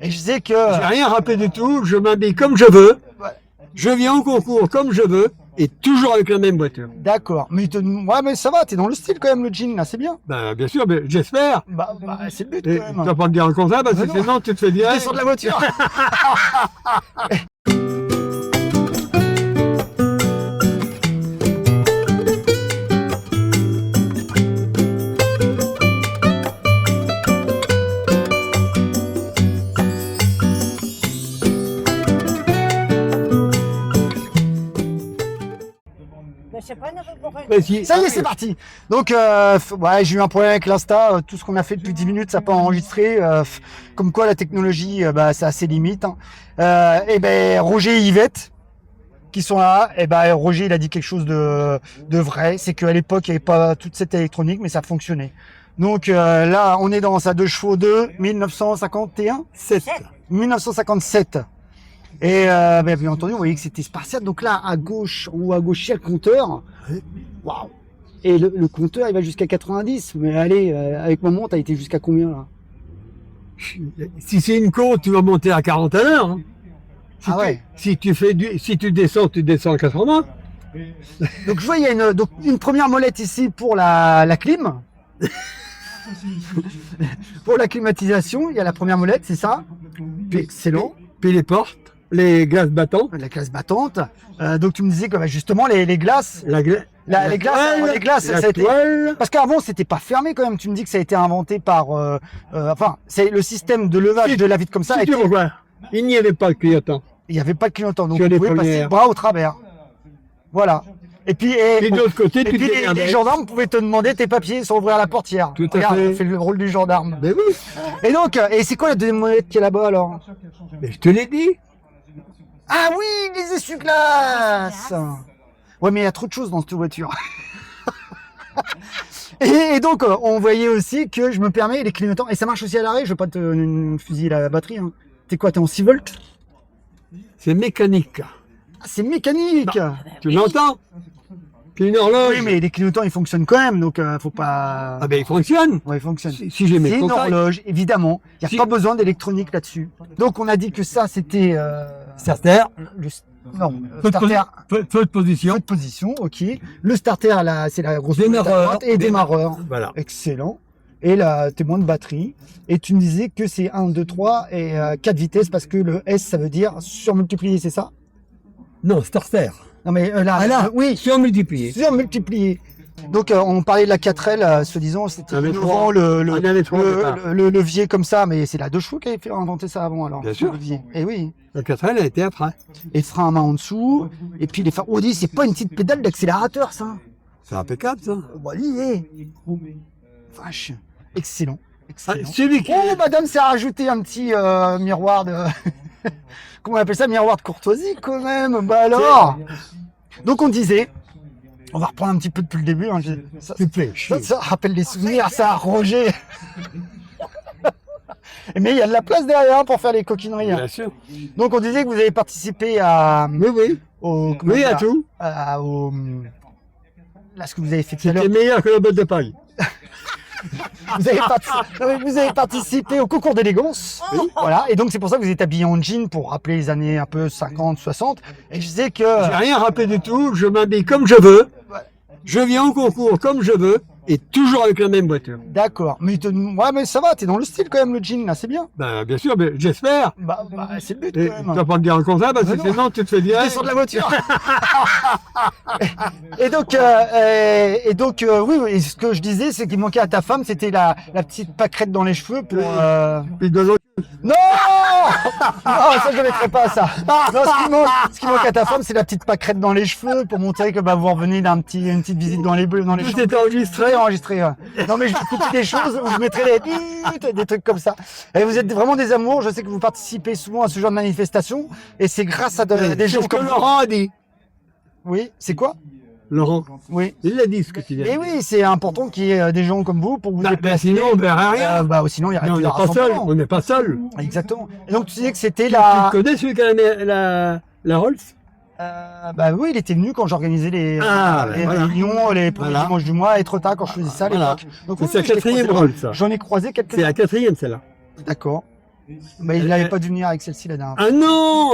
Et je disais que... J'ai rien rappelé du tout, je m'habille comme je veux, je viens au concours comme je veux, et toujours avec la même voiture. D'accord. Ouais, mais ça va, t'es dans le style quand même, le jean, là, c'est bien. Ben, bien sûr, mais j'espère. C'est le but Et quand tu même. vas pas me dire comme ça, parce que Mais non. sinon tu te fais virer. Descends de la voiture. Ça y est, c'est parti. Donc, ouais, j'ai eu un problème avec l'Insta. Tout ce qu'on a fait depuis 10 minutes, ça n'a pas enregistré. Comme quoi, la technologie, c'est assez limite. Et ben, Roger et Yvette, qui sont là, et ben, Roger, il a dit quelque chose de vrai. C'est qu'à l'époque, il n'y avait pas toute cette électronique, mais ça fonctionnait. Donc là, on est dans sa 2 chevaux de 1951 1957. Et bien entendu, vous voyez que c'était spartiate. Donc là, à gauche, ou à gauche, il y a le compteur. Waouh! Et le compteur, il va jusqu'à 90. Mais allez, avec maman, t'as été jusqu'à combien là? Si c'est une côte, tu vas monter à 40 à l'heure. Hein. Si tu descends à 80. Donc je vois, il y a une première molette ici pour la clim. Pour la climatisation, il y a la première molette, c'est ça. Excellent. Puis les portes, les glaces battantes. La glace battante. Donc tu me disais que justement les glaces. Les glaces, ça a été... Parce qu'avant c'était pas fermé quand même. Tu me dis que ça a été inventé par, enfin, c'est le système de levage de la vitre comme ça. Il n'y avait pas de clignotant. Il n'y avait pas de clignotant, donc vous pouvez passer le bras au travers. Voilà. Et puis, de l'autre côté, les gendarmes pouvaient te demander tes papiers sans ouvrir la portière. Tout à fait. Fait le rôle du gendarme. Mais oui. Et donc, c'est quoi la deuxième molette qui est là-bas alors? Mais je te l'ai dit. Ah oui, les essuie-glaces. Ouais, mais il y a trop de choses dans cette voiture. et donc, on voyait aussi que je me permets les clignotants. Et ça marche aussi à l'arrêt, je veux pas te fusiller la batterie. Hein. T'es quoi, t'es en 6 volts? C'est mécanique. Ah, c'est mécanique. Bah, tu l'entends? Puis une horloge. Oui, mais les clignotants, ils fonctionnent quand même, donc faut pas... Ah ben, ils fonctionnent. Ouais, ils fonctionnent. Si j'ai mes C'est une contacts. horloge, évidemment. Il n'y a pas besoin d'électronique là-dessus. Donc, on a dit que ça, c'était... Starter. Non, Feu de position. Feu de position, ok. Le starter, là, c'est la grosse Démarreur. et démarreur. Voilà. Excellent. Et là, témoin de batterie. Et tu me disais que c'est 1, 2, 3 et 4 vitesses parce que le S, ça veut dire surmultiplié, c'est ça? Non, starter. Non, mais là, oui. Surmultiplié. Surmultiplié. Donc, on parlait de la 4L, soi-disant, c'était innovant, le levier comme ça, mais c'est la 2 chevaux qui avait inventé ça avant, alors. Bien sûr. Levier. Et oui. La 4L a été après. Et frein à main en dessous. Et puis les phares. Oh, dis, c'est pas une petite pédale d'accélérateur, ça. C'est impeccable, ça. Bon, vache. Excellent. Ah, celui qui... Oh, madame s'est rajouté un petit miroir de... Comment on appelle ça? Miroir de courtoisie, quand même. Bah alors. Donc, on disait... On va reprendre un petit peu depuis le début. Hein. Ça rappelle les souvenirs, ça, Roger. Mais il y a de la place derrière pour faire les coquineries. Bien sûr. Donc on disait que vous avez participé à... Oui. À tout. Là, ce que vous avez fait tout à l'heure. C'était meilleur que la botte de paille. Vous avez participé au concours d'élégance. Voilà. Et donc c'est pour ça que vous êtes habillé en jean pour rappeler les années un peu 50, 60. Et je disais que... J'ai rien rappelé du tout, je m'habille comme je veux. Je viens au concours comme je veux. Et toujours avec la même voiture. D'accord. Mais ça va, t'es dans le style quand même, le jean, là, c'est bien. Ben, bien sûr, mais j'espère. C'est le but Et quand même. tu vas pas me dire comme ça, parce que sinon tu te fais virer. Descends de la voiture. et donc, oui, ce que je disais, c'est qu'il manquait à ta femme, c'était la petite pâquerette dans les cheveux pour... Puis deux autres. Non, ça je ne mettrai pas ça. Non, ce qui manque à ta femme, c'est la petite pâquerette dans les cheveux pour montrer que vous revenez d'une petite visite dans les cheveux. Tout est enregistré. Enregistré. Ouais. Non mais je vais couper des choses où je mettrai des trucs comme ça. Et vous êtes vraiment des amours. Je sais que vous participez souvent à ce genre de manifestations et c'est grâce à des gens comme Laurent a dit. Oui, c'est quoi? Laurent. Oui. Il l'a dit ce que tu dis. Et oui, c'est important qu'il y ait des gens comme vous pour vous déplacer. Sinon on verra rien. Sinon il y a on n'est pas seul. On n'est pas seul. Exactement. Et donc tu disais que c'était la. Tu connais celui qui a la Rolls? Oui, il était venu quand j'organisais les réunions, les premiers dimanches du mois, et trop tard quand je faisais ça à l'époque. Donc c'est la quatrième Rolls, ça. J'en ai croisé quelques-uns. C'est la quatrième, celle-là. D'accord. Bah, il n'avait pas dû venir avec celle-ci la dernière fois. Ah non!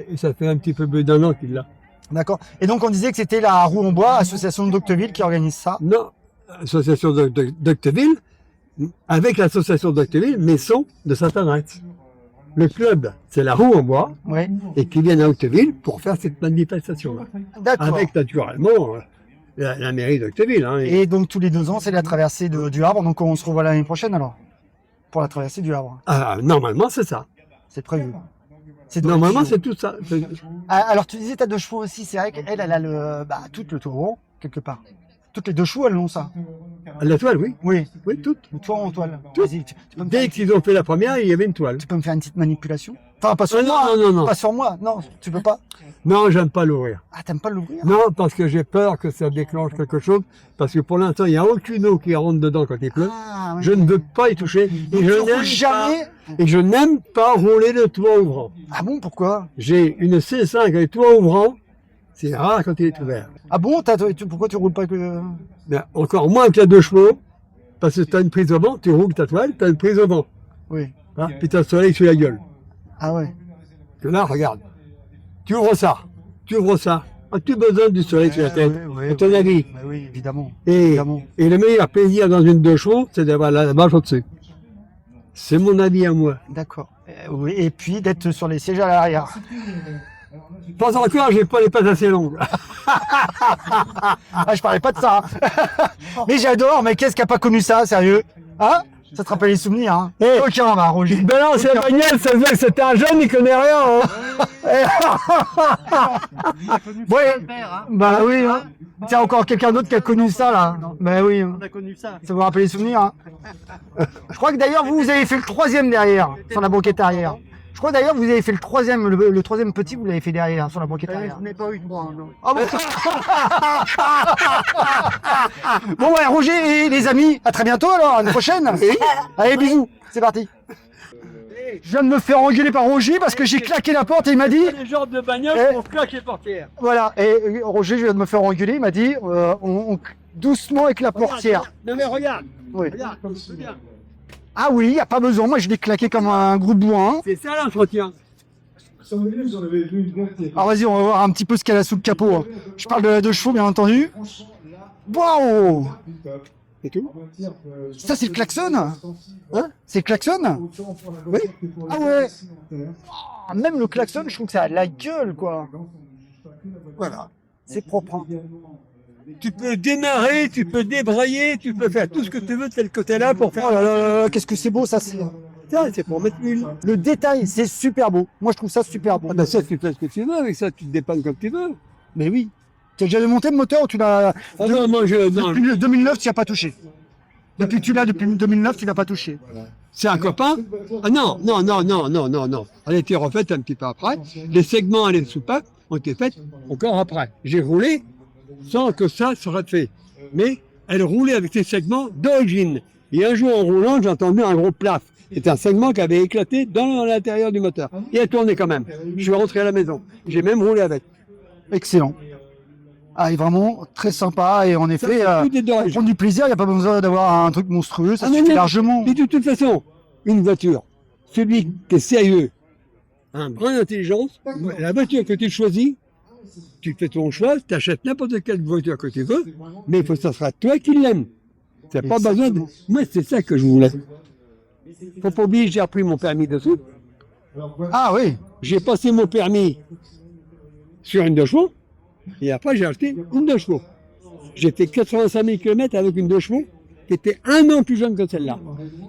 Et ça fait un petit peu plus d'1 an qu'il l'a. D'accord. Et donc on disait que c'était la Roue en Bois, association d'Octeville, qui organise ça. Non, association d'Octeville, avec l'association d'Octeville, Maison de Saint-Adresse. Le club, c'est la Roue en Bois, Ouais. et qui viennent à Octeville pour faire cette manifestation-là. D'accord. Avec naturellement la mairie d'Octeville. Hein, Et donc tous les 2 ans, c'est la traversée du Havre. Donc on se revoit l'année prochaine alors pour la traversée du Havre. Ah, normalement, c'est ça. C'est prévu. C'est Normalement, c'est tout ça. Ah, alors tu disais t'as 2 chevaux aussi. C'est vrai qu'elle, elle a tout le taureau quelque part. Toutes les 2 chevaux, elles l'ont ça. La toile, oui. Oui. Oui, toutes. Le toit en toile. Tout. Vas-y, tu peux me faire, Dès qu'ils ont fait la première, il y avait une toile. tu peux me faire une petite manipulation. Enfin pas sur Non, moi. non, non, non. Pas sur moi. Non, tu peux pas. Non, j'aime pas l'ouvrir. Ah t'aimes pas l'ouvrir? Non, parce que j'ai peur que ça déclenche quelque chose. Parce que pour l'instant, il n'y a aucune eau qui rentre dedans quand il pleut. Ah, oui. Je ne veux pas y toucher. Et Tu je roules n'aime jamais. et je n'aime pas rouler le toit ouvrant. Ah bon, pourquoi? J'ai une C5 avec toit ouvrant. C'est rare quand il est ouvert. Ah bon, pourquoi tu roules pas que... Mais encore moins qu'il y a 2 chevaux. Parce que tu as une prise au vent, tu roules ta toile, tu as une prise au vent. Oui. Hein, puis tu as le soleil sur la gueule. Ah ouais. Que là, regarde. Tu ouvres ça. Tu ouvres ça. As-tu besoin du soleil sur la tête? Ouais, À ton avis? Bah oui, évidemment. Et, Évidemment. et le meilleur plaisir dans une 2 chevaux, c'est d'avoir la marche au-dessus. C'est mon avis à moi. D'accord. Oui, et puis d'être sur les sièges à l'arrière. Pas encore, j'ai pas les pattes assez longues. Ah, je parlais pas de ça. Hein. Mais j'adore, mais qu'est-ce qui a pas connu ça, sérieux? Hein? Ça te rappelle les souvenirs, hein? Eh. Aucun, bah, Roger. Ben non, c'est la bagnole, ça se voit que c'était un jeune, il connaît rien. Hein. Ouais. Bah oui, hein. Tiens, encore quelqu'un d'autre qui a connu ça, là. Bah oui. Hein. On a connu ça. Ça vous rappelle les souvenirs, hein? Je crois que d'ailleurs, vous avez fait le 3e derrière, sur la banquette arrière. Je crois d'ailleurs, vous avez fait le 3e, le 3e petit, vous l'avez fait derrière, sur la banquette arrière. Je n'ai pas eu droit, non. Ah bon. Bon, ouais, Roger et les amis, à très bientôt alors, à une prochaine. Allez, bisous, c'est parti. Je viens de me faire engueuler par Roger parce que j'ai claqué la porte et il m'a dit, Les genres de bagnole Eh. pour claquer portière. voilà, et Roger, je viens de me faire engueuler, il m'a dit, doucement avec la portière. Non mais regarde, Oui. regarde, regarde. Ah oui, il n'y a pas besoin, moi je l'ai claqué comme un gros bourrin. C'est ça l'entretien. Alors vas-y, on va voir un petit peu ce qu'elle a sous le capot. Hein. Je parle de la 2 chevaux, bien entendu. Waouh! C'est tout. Ça, c'est le klaxon? Hein? C'est le klaxon? Oui. Ah ouais. Ah, même le klaxon, je trouve que ça a de la gueule, quoi. Voilà. C'est propre. Hein. Tu peux démarrer, tu peux débrailler, tu peux faire tout ce que tu veux tel que t'es là pour faire. Oh là là là, qu'est-ce que c'est beau, ça. Ça, c'est pour mettre l'huile. Le détail, c'est super beau. Moi, je trouve ça super beau. Ah ben ça, tu fais ce que tu veux avec ça, tu te dépannes comme tu veux. Mais oui. Tu as déjà démonté le moteur ou tu l'as... Ah non, moi je. Non, Depuis 2009, tu n'y as pas touché. Depuis que tu l'as, depuis 2009, tu l'as pas touché. c'est un copain. Ah non, non, non, non, non, non, non. Elle a été refaite un petit peu après. Les segments et les soupapes ont été faits encore après. J'ai roulé sans que ça soit fait. Mais elle roulait avec ses segments d'origine. Et un jour en roulant, j'ai entendu un gros plaf. C'était un segment qui avait éclaté dans l'intérieur du moteur. Et elle tournait quand même. Je suis rentré à la maison. J'ai même roulé avec. Excellent. Ah, et vraiment très sympa. Et en effet, tout est pour d'origine. prendre du plaisir, il n'y a pas besoin d'avoir un truc monstrueux. Ça Ah, suffit non. largement. Mais de toute façon, une voiture, celui qui est sérieux, un brin d'intelligence, la voiture que tu choisis, tu fais ton choix, tu achètes n'importe quelle voiture que tu veux, mais il faut que ça sera toi qui l'aimes. Tu n'as pas besoin de... Moi, c'est ça que je voulais. Faut pas oublier, j'ai repris mon permis dessous. Ah oui. J'ai passé mon permis sur une 2 chevaux, et après j'ai acheté une 2 chevaux. J'ai fait 85 000 km avec une 2 chevaux, qui était 1 an plus jeune que celle-là.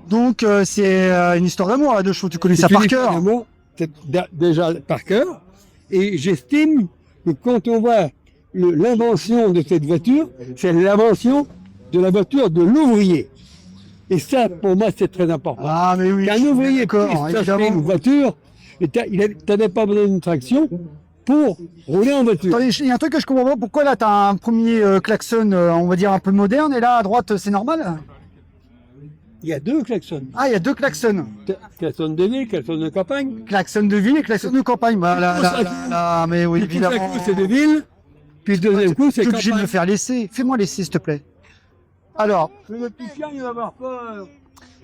Donc c'est une histoire d'amour là, de chevaux. Tu connais ça C'est par une cœur. histoire d'amour, c'est déjà par cœur. Et j'estime que quand on voit l'invention de cette voiture, c'est l'invention de la voiture de l'ouvrier. Et ça, pour moi, c'est très important. Ah mais oui. Qu'un ouvrier d'accord, puisse s'acheter évidemment. une voiture, et tu n'avais pas besoin d'une traction pour rouler en voiture. Attendez, il y a un truc que je comprends pas. Pourquoi là t'as un premier klaxon, on va dire un peu moderne, et là à droite c'est normal? Il y a 2 klaxons. Ah, il y a 2 klaxons. Klaxon de ville, klaxon de campagne. Klaxon de ville et klaxon de campagne. Bah, là, mais oui, Le premier évidemment. coup, c'est de ville, puis le deuxième coup, c'est T'es obligé de me campagne. faire laisser. Fais-moi laisser, s'il te plaît. Alors, Le petit chien, il va avoir peur.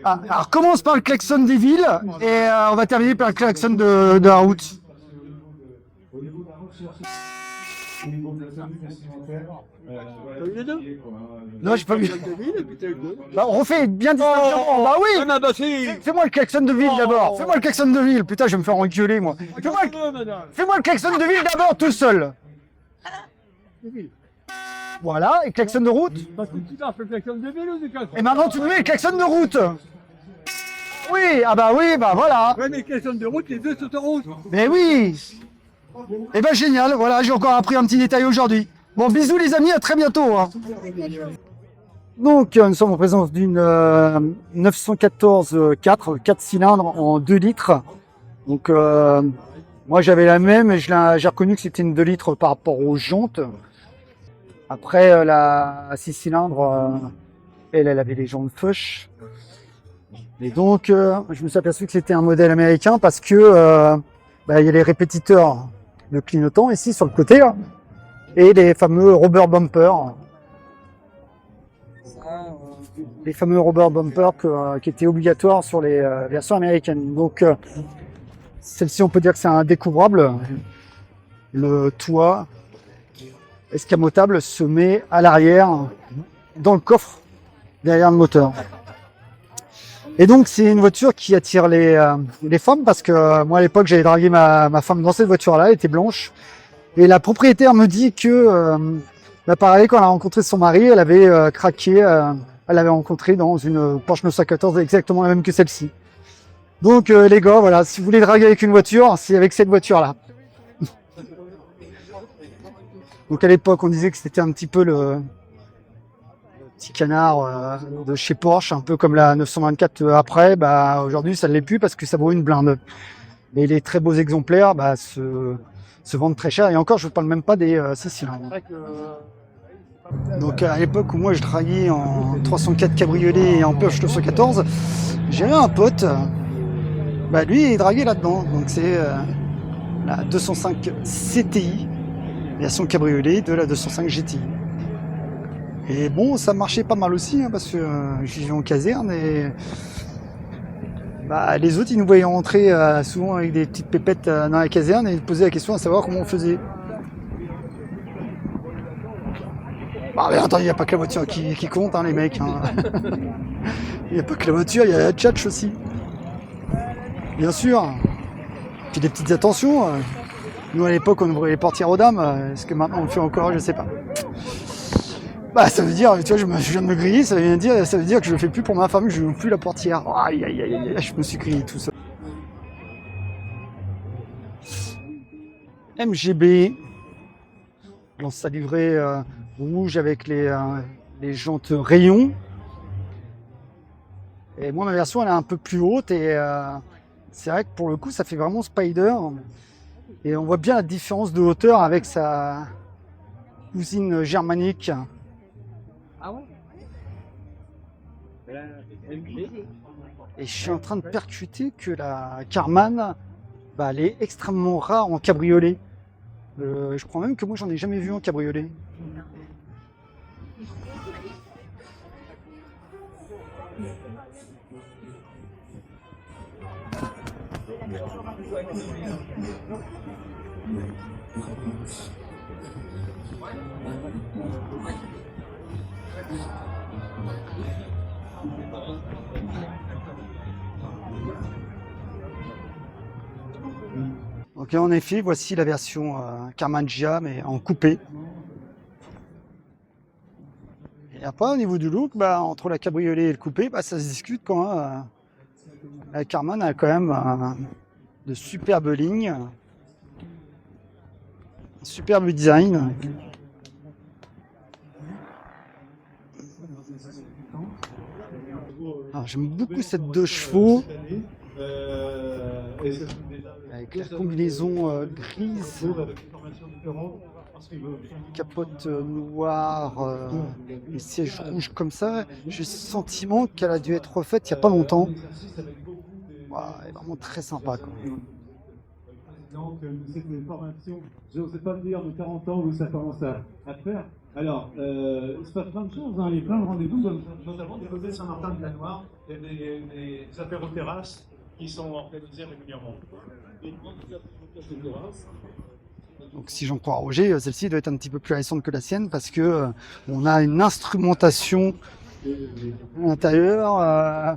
Ah, alors commence par le klaxon des villes et on va terminer par le klaxon de la route. Non, j'ai pas vu. Bah, on refait bien distinctement. Bah oui. Ah, bah, si. Fais-moi le klaxon de ville d'abord. Fais-moi le klaxon de ville. Putain, je vais me faire engueuler moi. Fais-moi le klaxon de ville d'abord tout seul. Voilà, et klaxon de route. Parce que tu fais le klaxon de ville ou du klaxon? Et maintenant tu me mets le klaxon de route. Oui, ah bah oui, bah voilà. Ouais, mais le klaxon de route, les deux sont en route. Mais oui. Eh ben génial, voilà, j'ai encore appris un petit détail aujourd'hui. Bon, bisous les amis, à très bientôt. Hein. Donc, nous sommes en présence d'une 914 4 cylindres en 2 litres. Donc, moi j'avais la même et j'ai reconnu que c'était une 2 litres par rapport aux jantes. Après, la 6 cylindres, elle avait les jantes Fush. Et donc, je me suis aperçu que c'était un modèle américain parce que il y a les répétiteurs de clignotants ici sur le côté là, et les fameux rubber bumpers. Les fameux rubber bumpers qui étaient obligatoires sur les versions américaines. Donc, celle-ci, on peut dire que c'est un découvrable. Le toit escamotable se met à l'arrière dans le coffre derrière le moteur. Et donc c'est une voiture qui attire les femmes parce que moi à l'époque j'avais dragué ma femme dans cette voiture-là, elle était blanche. Et la propriétaire me dit que pareil, quand elle a rencontré son mari, elle avait craqué, elle l'avait rencontré dans une Porsche 914 exactement la même que celle-ci. Donc les gars, voilà, si vous voulez draguer avec une voiture, c'est avec cette voiture-là. Donc à l'époque, on disait que c'était un petit peu le petit canard de chez Porsche, un peu comme la 924 après. Bah aujourd'hui, ça ne l'est plus parce que ça vaut une blinde. Mais les très beaux exemplaires se vendent très cher. Et encore, je ne parle même pas des 6 cylindres. Donc à l'époque où moi je draguais en 304 cabriolet et en Porsche 914, j'avais un pote. Lui, il draguait là-dedans. Donc c'est la 205 CTI. Version cabriolet de la 205 GTI. Et bon, ça marchait pas mal aussi, hein, parce que je vivais en caserne et les autres ils nous voyaient rentrer souvent avec des petites pépettes dans la caserne et ils posaient la question à savoir comment on faisait. Mais attends, il n'y a pas que la voiture qui compte, hein, les mecs. Hein. Il n'y a pas que la voiture, il y a la tchatch aussi. Bien sûr. Puis des petites attentions. Nous à l'époque on ouvrait les portières aux dames, est-ce que maintenant on le fait encore, je sais pas. Ça veut dire, tu vois, je viens de me griller, ça veut dire que je le fais plus pour ma femme, je n'ouvre plus la portière. Aïe aïe aïe aïe, je me suis grillé tout ça. MGB, dans sa livrée rouge avec les jantes rayons. Et moi ma version elle est un peu plus haute et c'est vrai que pour le coup ça fait vraiment Spider. Et on voit bien la différence de hauteur avec sa cousine germanique. Ah ouais. Et je suis en train de percuter que la Karmann, elle est extrêmement rare en cabriolet. Je crois même que moi j'en ai jamais vu en cabriolet. Donc en effet, voici la version Karmann Ghia mais en coupé. Et après au niveau du look, entre la cabriolet et le coupé, ça se discute quand la Karmann a quand même de superbes lignes, un superbe design. J'aime beaucoup cette 2 chevaux avec la combinaison grise, capote noire, les sièges rouges comme ça. J'ai le sentiment qu'elle a dû être refaite il n'y a pas longtemps. Elle est vraiment très sympa, quoi. Donc, c'est une formation, je n'osais pas me dire, de 40 ans où ça commence à faire. Alors, il se passe plein de choses, hein. Il y a plein de rendez-vous, notamment des côtés Saint-Martin-de-la-Noire, et des apéro-terrasses qui sont organisées régulièrement. Donc si j'en crois Roger, celle-ci doit être un petit peu plus récente que la sienne parce que on a une instrumentation à l'intérieur,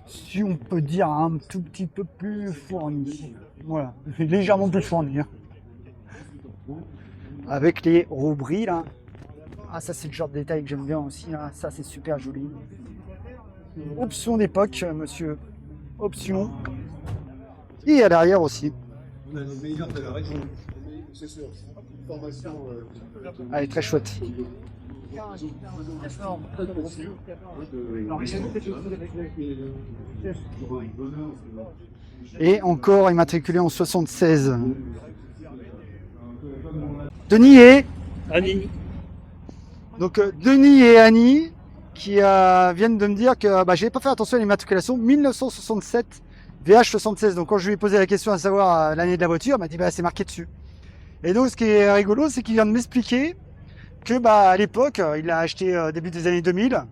si on peut dire un tout petit peu plus fournie. Voilà, légèrement plus fournie. Hein. Avec les robris là. Ah ça c'est le genre de détail que j'aime bien aussi. Là. Ça c'est super joli. Option d'époque, monsieur. Option. Et à l'arrière aussi. On a les meilleurs de la région. C'est sûr. Formation. Elle est très chouette. Et encore immatriculé en 76. Denis et Annie. donc Denis et Annie qui viennent de me dire que j'avais pas fait attention à l'immatriculation 1967 VH76. Donc quand je lui ai posé la question à savoir l'année de la voiture, il m'a dit c'est marqué dessus. Et donc ce qui est rigolo, c'est qu'il vient de m'expliquer que à l'époque, il l'a acheté début des années 2000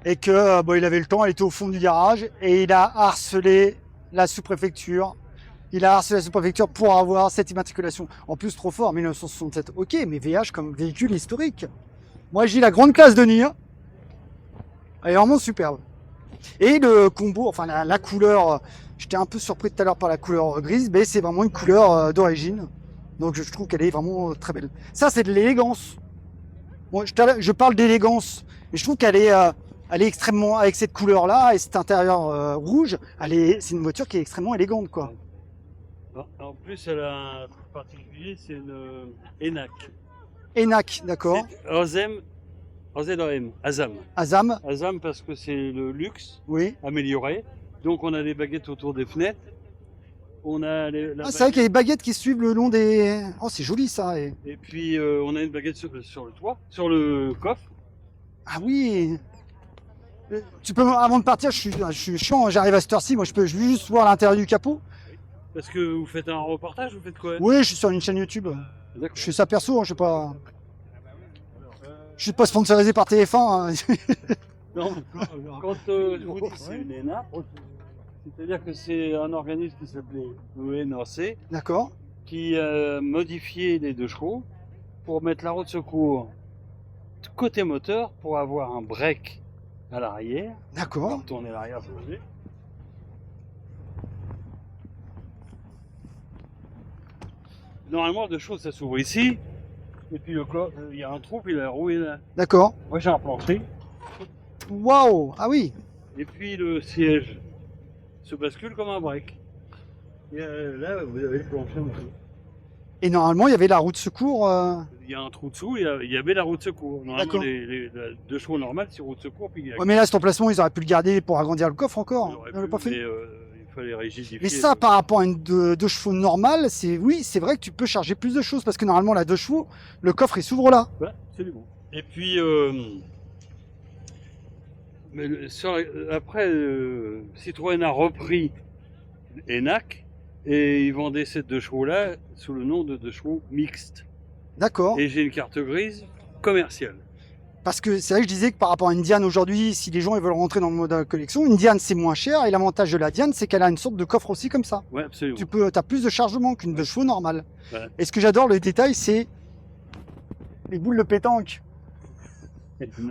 et que il avait le temps, elle était au fond du garage et il a harcelé la sous-préfecture. Il a harcelé la sous-préfecture pour avoir cette immatriculation. En plus, trop fort, 1967. Ok, mais VH comme véhicule historique. Moi, je dis la grande classe de Denis. Hein. Elle est vraiment superbe. Et le combo, enfin la couleur, j'étais un peu surpris tout à l'heure par la couleur grise, mais c'est vraiment une couleur d'origine. Donc je trouve qu'elle est vraiment très belle. Ça, c'est de l'élégance. Bon, je parle d'élégance, mais je trouve qu'elle est, elle est extrêmement, avec cette couleur-là et cet intérieur rouge, c'est une voiture qui est extrêmement élégante, quoi. En plus, elle a un truc particulier, c'est une ENAC. ENAC, d'accord. Azam. Azam. Azam, Azam parce que c'est le luxe oui. amélioré. Donc on a des baguettes autour des fenêtres. On a C'est vrai qu'il y a des baguettes qui suivent le long des... Oh, c'est joli ça. Et puis on a une baguette sur le toit, sur le coffre. Ah oui. Tu peux, avant de partir, je suis chiant, j'arrive à cette heure-ci, moi je veux juste voir l'intérieur du capot. Parce que vous faites un reportage, vous faites quoi? Oui, je suis sur une chaîne YouTube. D'accord. Je fais ça perso, hein, je sais pas. Je suis pas sponsorisé par TF1. Hein. Non, quand je vous dis que c'est une ENAC, c'est-à-dire que c'est un organisme qui s'appelait l'ENAC, D'accord. qui a modifié les 2 chevaux pour mettre la roue de secours côté moteur pour avoir un break à l'arrière. On va D'accord. retourner l'arrière, si vous voulez. Normalement, le 2 chevaux, ça s'ouvre ici. Et puis il y a un trou, puis la roue est là. D'accord. Moi, j'ai un plancher. Waouh. Ah oui. Et puis le siège se bascule comme un break. Et là, vous avez le plancher en dessous. Et normalement, il y avait la roue de secours. Il y a un trou dessous, il y avait la roue de secours. Normalement, D'accord. les 2 chevaux normales, c'est roue de secours. Puis il y a Ouais, mais là, cet emplacement, ils auraient pu le garder pour agrandir le coffre encore. ils auraient Ils l'avaient pu, pas fait. mais, il fallait rigidifier. Mais ça, par rapport à une 2 chevaux normale, oui, c'est vrai que tu peux charger plus de choses parce que normalement, la 2 chevaux, le coffre, il s'ouvre là. Ouais, absolument. Et puis, mais après, Citroën a repris ENAC et ils vendaient ces 2 chevaux-là sous le nom de 2 chevaux mixtes. D'accord. Et j'ai une carte grise commerciale. Parce que c'est vrai que je disais que par rapport à une Diane aujourd'hui, si les gens ils veulent rentrer dans le mode collection, une Diane c'est moins cher et l'avantage de la Diane c'est qu'elle a une sorte de coffre aussi comme ça. Ouais, absolument. Tu as plus de chargement qu'une 2 chevaux normale. Ouais. Et ce que j'adore le détail c'est les boules de pétanque.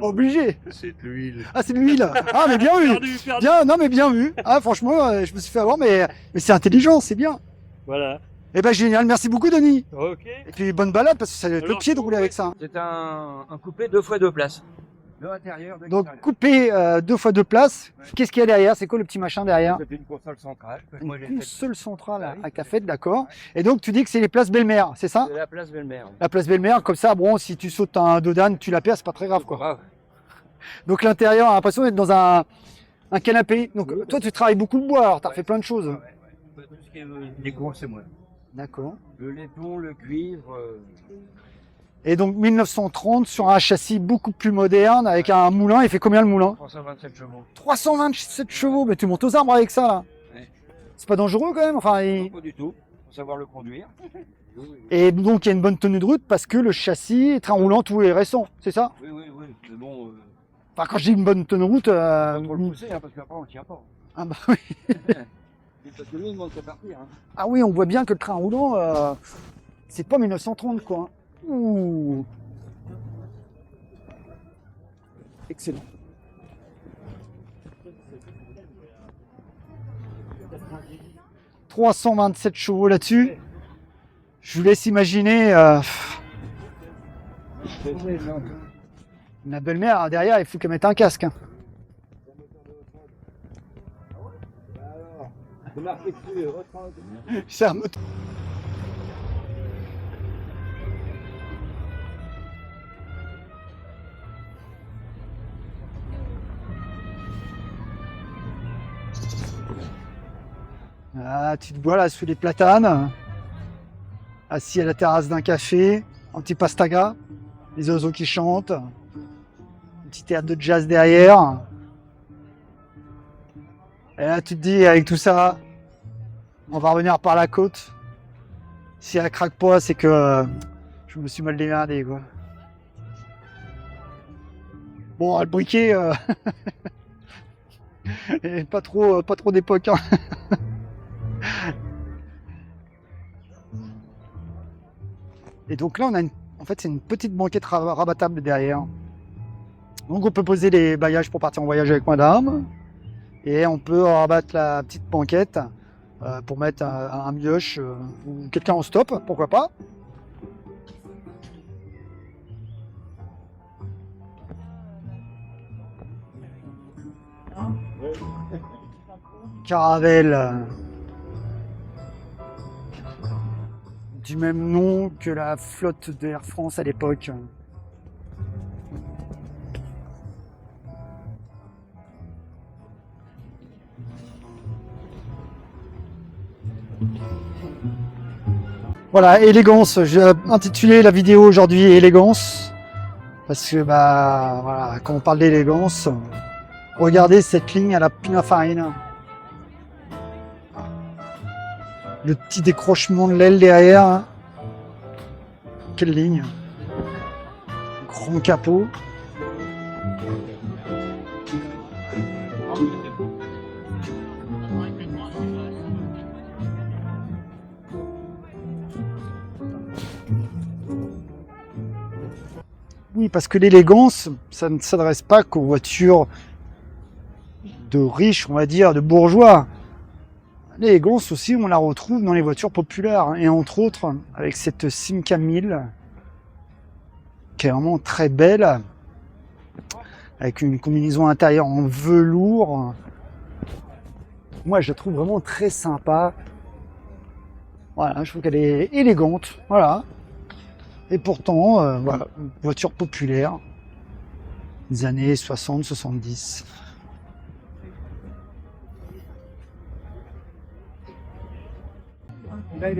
Obligé. C'est de l'huile. Ah c'est de l'huile. Ah mais bien vu. Perdu. Bien, non mais bien vu. Ah franchement je me suis fait avoir mais c'est intelligent, c'est bien. Voilà. Eh ben génial, merci beaucoup Denis. Ok. Et puis bonne balade parce que ça doit être le Alors, pied de rouler avec ça. C'est un coupé 2 fois 2 places. De l'intérieur, de Donc l'extérieur. coupé 2 fois 2 places. Qu'est-ce qu'il y a derrière? C'est quoi le petit machin derrière? C'est une console centrale. Une Moi, j'ai fait- console centrale Ah oui. à café, d'accord. Et donc tu dis que c'est les places belle-mère, c'est ça? C'est la place Belle-Mère. La place belle-mère, comme ça, bon, si tu sautes un dos d'âne, tu la perds, c'est pas très grave quoi. Grave. Donc l'intérieur a l'impression d'être dans un canapé. Donc toi tu travailles beaucoup le bois, alors t'as fait plein de choses. Ouais. Tout ce qui est déco, c'est moi. D'accord. Le laiton, le cuivre. Et donc 1930 sur un châssis beaucoup plus moderne avec un moulin. Il fait combien le moulin? 327 chevaux. 327 chevaux, mais tu montes aux arbres avec ça là. Ouais. C'est pas dangereux quand même? Enfin, Non, pas du tout. faut savoir le conduire. Et donc, il y a une bonne tenue de route parce que le châssis, train roulant, tout est récent, c'est ça? Oui, oui, oui. Mais bon, Enfin, quand je dis une bonne tenue de route... pas trop le pousser, hein, parce qu'après on ne tient pas. Ah bah oui. Parce que nous, on demande qu'à partir. Hein. Ah oui, on voit bien que le train roulant, c'est pas 1930 quoi. Ouh. Excellent. « 327 chevaux là-dessus. Je vous laisse imaginer ma belle-mère derrière, il faut qu'elle mette un casque. Hein. C'est un moteur. Ah, tu te vois là sous les platanes, assis à la terrasse d'un café, un petit pastaga, les oiseaux qui chantent, un petit théâtre de jazz derrière. Et là, tu te dis, avec tout ça, on va revenir par la côte. Si elle craque pas, c'est que je me suis mal démerdé, quoi. Bon, le briquet, et pas trop d'époque. Hein. Et donc là, on a en fait, c'est une petite banquette rabattable derrière. Donc on peut poser les bagages pour partir en voyage avec madame. Et on peut rabattre la petite banquette pour mettre un mioche ou quelqu'un en stop, pourquoi pas. Caravelle du même nom que la flotte de Air France à l'époque. Voilà, élégance. J'ai intitulé la vidéo aujourd'hui Élégance. Parce que bah voilà, quand on parle d'élégance, regardez cette ligne à la Pininfarina. Le petit décrochement de l'aile derrière. Hein. Quelle ligne. Grand capot. Oui, parce que l'élégance, ça ne s'adresse pas qu'aux voitures de riches, on va dire, de bourgeois. L'élégance aussi, on la retrouve dans les voitures populaires, hein, et entre autres avec cette Simca 1000 qui est vraiment très belle, avec une combinaison intérieure en velours. Moi, je la trouve vraiment très sympa. Voilà, je trouve qu'elle est élégante, voilà. Et pourtant, voilà, une voiture populaire des années 60-70. Donc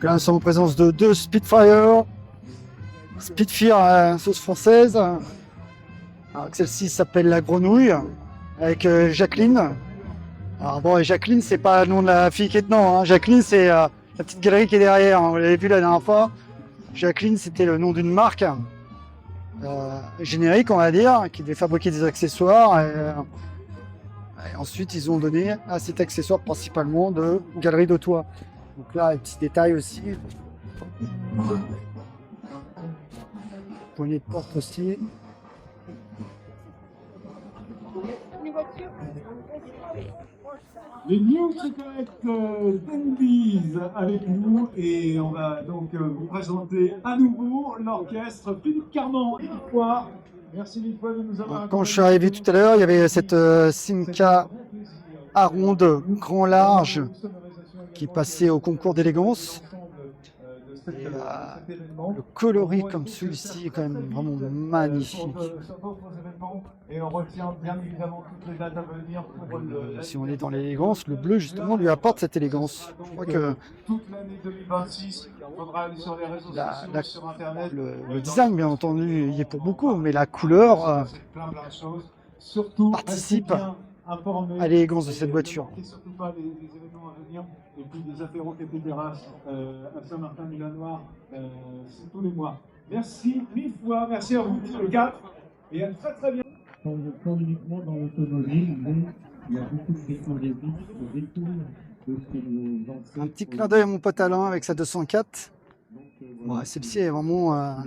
là, nous sommes en présence de deux Spitfire. Spitfire sauce française. Alors, celle-ci s'appelle la Grenouille, avec Jacqueline. Alors bon, et Jacqueline, c'est pas le nom de la fille qui est dedans. Hein. Jacqueline, c'est la petite galerie qui est derrière. Hein. Vous l'avez vu la dernière fois. Jacqueline, c'était le nom d'une marque générique, on va dire, qui devait fabriquer des accessoires. Et ensuite, ils ont donné à cet accessoire principalement de galerie de toit. Donc là, un petit détail aussi. Poignée de porte aussi. Les New Secret Dandies avec nous et on va donc vous présenter à nouveau l'orchestre Philippe Carman. Merci mille fois de nous avoir. Quand je suis arrivé tout à l'heure, il y avait cette Simca à ronde grand large qui passait au concours d'élégance. Le coloris comme celui-ci est quand même vraiment magnifique. Et on retient bien évidemment toutes les dates à venir pour si on est dans l'élégance, le bleu justement lui apporte cette élégance. Je crois que toute l'année 2026, il faudra aller sur les réseaux sociaux, sur internet. Le design bien entendu il y est pour beaucoup, mais la couleur plein de choses. Surtout, participe. informer. à l'élégance de cette voiture. Ne manquez surtout pas les événements à venir. Et puis des apéros Café Terrasse à Saint-Martin-Milanoir, c'est tous les mois. Merci mille fois, merci à vous les quatre. Et à très très bientôt. On ne parle uniquement dans l'automobile, mais il y a beaucoup de technologies qui découlent de ce que nos anciens. Un petit clin d'œil à mon pote Alain avec sa 204. Ouais, celle-ci est vraiment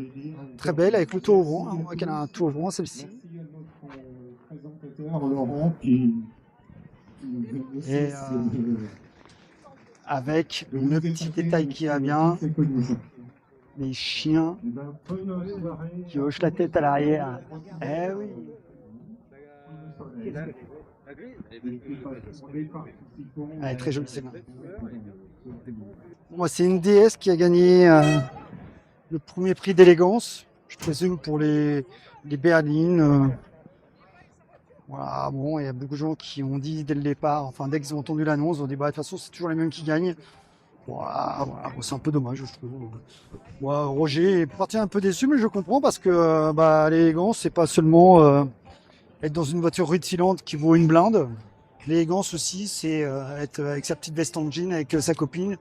très belle avec le tour ouvrant. On voit qu'elle a un tour ouvrant celle-ci. Merci à notre présentateur Laurent qui Et avec le petit détail qui va bien, les chiens qui hochent la tête à l'arrière. Eh oui. Elle est très jolie celle-là. Moi, c'est une DS qui a gagné le premier prix d'élégance, je présume pour les berlines. Voilà, bon, il y a beaucoup de gens qui ont dit dès le départ, enfin dès qu'ils ont entendu l'annonce, ils ont dit bah de toute façon c'est toujours les mêmes qui gagnent. Voilà, bon, c'est un peu dommage, je trouve. Moi, Roger est parti un peu déçu, mais je comprends parce que bah, l'élégance, c'est pas seulement être dans une voiture rutilante qui vaut une blinde. L'élégance aussi, c'est être avec sa petite veste en jean, avec sa copine,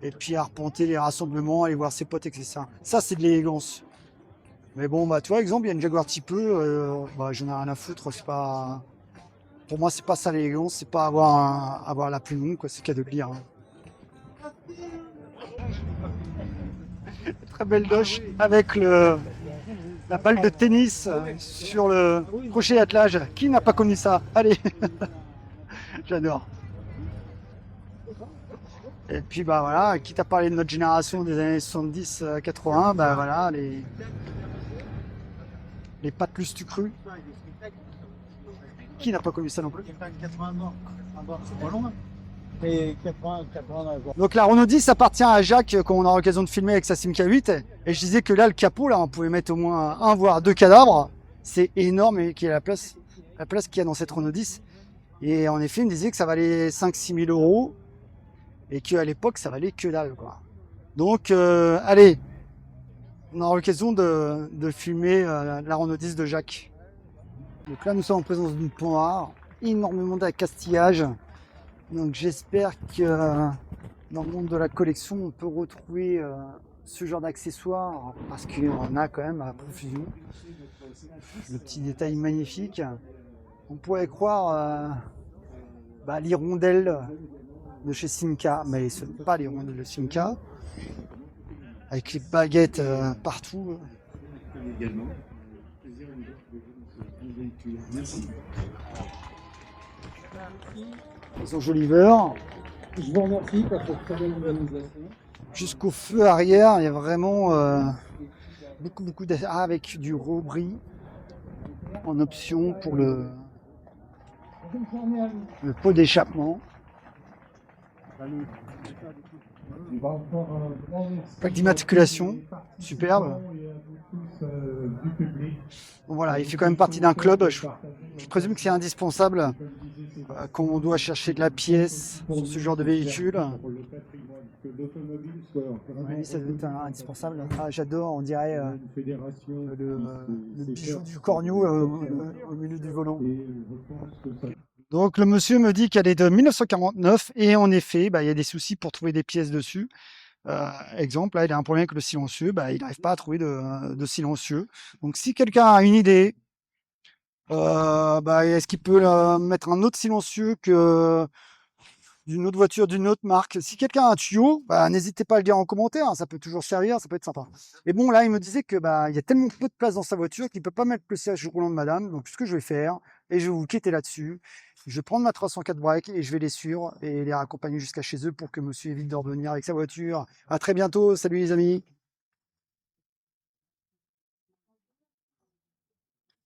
et puis arpenter les rassemblements, aller voir ses potes, etc. Ça, c'est de l'élégance. Mais bon, bah, tu vois, exemple, il y a une Jaguar Type E, bah, j'en ai rien à foutre, c'est pas... Pour moi, c'est pas ça l'élégance, c'est pas avoir la plus longue, quoi, c'est qu'à de lire. Hein. Très belle doche avec la balle de tennis sur le crochet attelage. Qui n'a pas connu ça? Allez, j'adore. Et puis bah voilà, quitte à parler de notre génération des années 70-80, bah voilà, les pâtes lustucrues. Qui n'a pas connu ça non plus? Donc la Renault 10 appartient à Jacques quand on a l'occasion de filmer avec sa Simca 8. Et je disais que là, le capot, là, on pouvait mettre au moins un voire deux cadavres. C'est énorme et qu'il y a la place qu'il y a dans cette Renault 10. Et en effet, il me disait que ça valait 5-6 000 euros et qu'à l'époque, ça valait que dalle, quoi. Donc, allez, on aura l'occasion de filmer la Renault 10 de Jacques. Donc là, nous sommes en présence d'une Panhard, énormément d'accastillage. Donc j'espère que dans le monde de la collection, on peut retrouver ce genre d'accessoires parce qu'il y en a quand même à profusion. Le petit détail magnifique. On pourrait croire l'hirondelle de chez Simca, mais ce n'est pas l'hirondelle de Simca. Avec les baguettes partout. Ils ont Joliveur. Je vous remercie pour cette très belle organisation. Jusqu'au feu arrière, il y a vraiment beaucoup avec du robris en option pour le pot d'échappement. Plaque d'immatriculation, superbe. Bon, voilà, il fait quand même partie d'un club. Je présume que c'est indispensable quand on doit chercher de la pièce sur ce genre de véhicule. Oui, ça doit être indispensable. Ah, j'adore, on dirait le bijou du corneau au milieu du volant. Donc le monsieur me dit qu'elle est de 1949 et en effet, il y a des soucis pour trouver des pièces dessus. Exemple, là, il a un problème avec le silencieux, il n'arrive pas à trouver de silencieux. Donc si quelqu'un a une idée, est-ce qu'il peut mettre un autre silencieux que d'une autre voiture, d'une autre marque? Si quelqu'un a un tuyau, n'hésitez pas à le dire en commentaire, hein, ça peut toujours servir, ça peut être sympa. Et bon, là, il me disait que il y a tellement peu de place dans sa voiture qu'il ne peut pas mettre le siège roulant de madame. Donc ce que je vais faire, et je vais vous quitter là-dessus, je vais prendre ma 304 break et je vais les suivre et les raccompagner jusqu'à chez eux pour que monsieur évite de revenir avec sa voiture. À très bientôt, salut les amis.